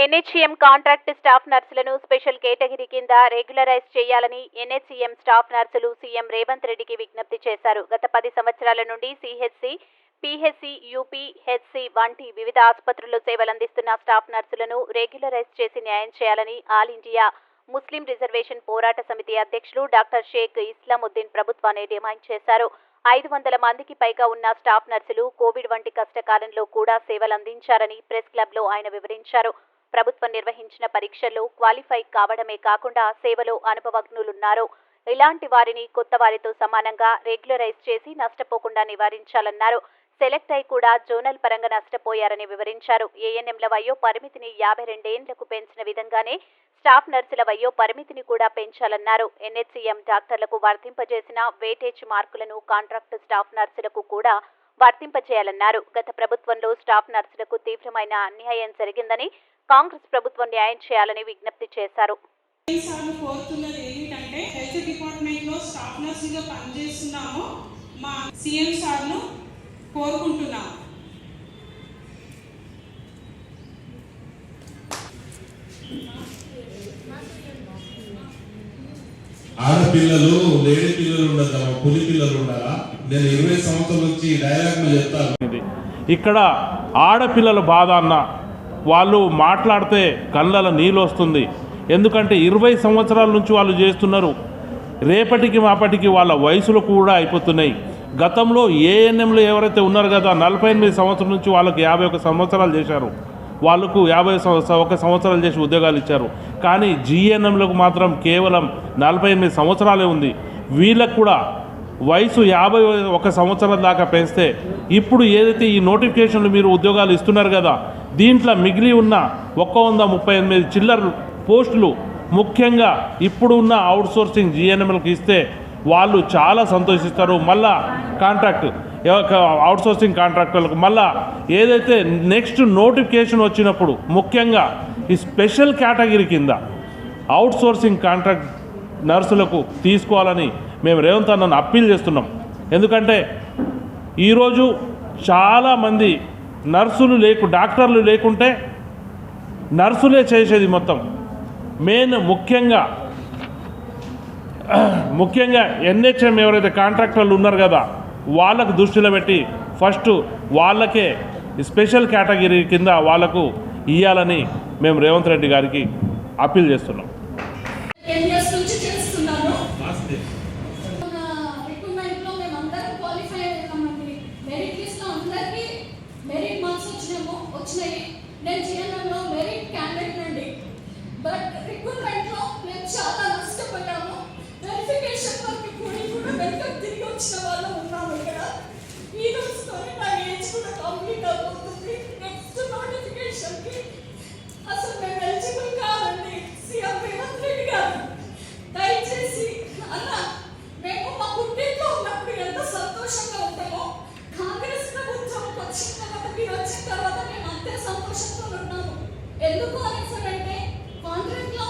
NHM contract staff నర్సులను special category కింద regularize చేయాలని ఎన్హెచ్ఎం స్టాఫ్ నర్సులు సీఎం రేవంత్ రెడ్డికి విజ్ఞప్తి చేశారు. గత 10 సంవత్సరాల నుండి సిహెచ్సి, పిహెచ్సి, యూపీహెచ్సి వంటి వివిధ ఆసుపత్రుల్లో సేవలందిస్తున్న స్టాఫ్ నర్సులను రెగ్యులరైజ్ చేసి న్యాయం చేయాలని ఆల్ ఇండియా ముస్లిం రిజర్వేషన్ పోరాట సమితి అధ్యక్షులు డాక్టర్ షేక్ ఇస్లాముద్దీన్ ప్రభుత్వాన్ని డిమాండ్ చేశారు. 500 మందికి పైగా ఉన్న స్టాఫ్ నర్సులు కోవిడ్ వంటి కష్టకాలంలో కూడా సేవలందించారని ప్రెస్ క్లబ్లో ఆయన వివరించారు. ప్రభుత్వం నిర్వహించిన పరీక్షల్లో క్వాలిఫై కావడమే కాకుండా సేవలో అనుభవజ్ఞులున్నారు. ఇలాంటి వారిని కొత్త వారితో సమానంగా రెగ్యులరైజ్ చేసి నష్టపోకుండా నివారించాలన్నారు. సెలెక్ట్ అయి కూడా జోనల్ పరంగా నష్టపోయారని వివరించారు. ఏఎన్ఎంల వయో పరిమితిని 52 ఏళ్లకు పెంచిన విధంగానే స్టాఫ్ నర్సుల వయో పరిమితిని కూడా పెంచాలన్నారు. ఎన్హెచ్ఎం డాక్టర్లకు వర్తింపజేసిన వెయిటేజ్ మార్కులను కాంట్రాక్ట్ స్టాఫ్ నర్సులకు కూడా వర్తింపజేయాలన్నారు. గత ప్రభుత్వంలో స్టాఫ్ నర్సులకు తీవ్రమైన అన్యాయం జరిగిందని కాంగ్రెస్ ప్రభుత్వం న్యాయం చేయాలని విజ్ఞప్తి చేశారు. ఆడపిల్లలు లేడీ పిల్లలు ఉండదా, పులి పిల్లలు ఉండాలా? నేను 20 సంవత్సరాల నుంచి డైలాగ్లు చెప్తాను. ఇక్కడ ఆడపిల్లల బాధ అన్న వాళ్ళు మాట్లాడితే కళ్ళలో నీళ్ళు వస్తుంది. ఎందుకంటే 20 సంవత్సరాల నుంచి వాళ్ళు చేస్తున్నారు. రేపటికి మాపటికి వాళ్ళ వయసులు కూడా అయిపోతున్నాయి. గతంలో ఏఎన్ఎంలు ఎవరైతే ఉన్నారు కదా 48 సంవత్సరాల నుంచి వాళ్ళకి 51 సంవత్సరాలు చేశారు. వాళ్ళకు 51 సంవత్సరాలు చేసి ఉద్యోగాలు ఇచ్చారు. కానీ జిఎన్ఎంలకు మాత్రం కేవలం 48 సంవత్సరాలే ఉంది. వీళ్ళకు కూడా వయసు 51 సంవత్సరాల దాకా పెంచితే ఇప్పుడు ఏదైతే ఈ నోటిఫికేషన్లు మీరు ఉద్యోగాలు ఇస్తున్నారు కదా, దీంట్లో మిగిలి ఉన్న 138 చిల్లర పోస్టులు ముఖ్యంగా ఇప్పుడు ఉన్న అవుట్సోర్సింగ్ జిఎన్ఎంలకు ఇస్తే వాళ్ళు చాలా సంతోషిస్తారు. మళ్ళా కాంట్రాక్ట్ అవుట్సోర్సింగ్ కాంట్రాక్టర్లకు మళ్ళా ఏదైతే నెక్స్ట్ నోటిఫికేషన్ వచ్చినప్పుడు ముఖ్యంగా ఈ స్పెషల్ కేటగిరీ కింద అవుట్సోర్సింగ్ కాంట్రాక్ట్ నర్సులకు తీసుకోవాలని మేము రేవంత్ అన్నను అప్పీల్ చేస్తున్నాం. ఎందుకంటే ఈరోజు చాలామంది నర్సులు డాక్టర్లు లేకుంటే నర్సులే చేసేది మొత్తం. మెయిన్ ముఖ్యంగా ఎన్హెచ్ఎం ఎవరైతే కాంట్రాక్టర్లు ఉన్నారు కదా వాళ్ళకు దృష్టిలో పెట్టి ఫస్ట్ వాళ్ళకే స్పెషల్ కేటగిరీ కింద వాళ్ళకు ఇవ్వాలని మేము రేవంత్ రెడ్డి గారికి అప్పీల్ చేస్తున్నాం. ఎందుకు అనేసి అంటే కాంట్రాక్ట్ లో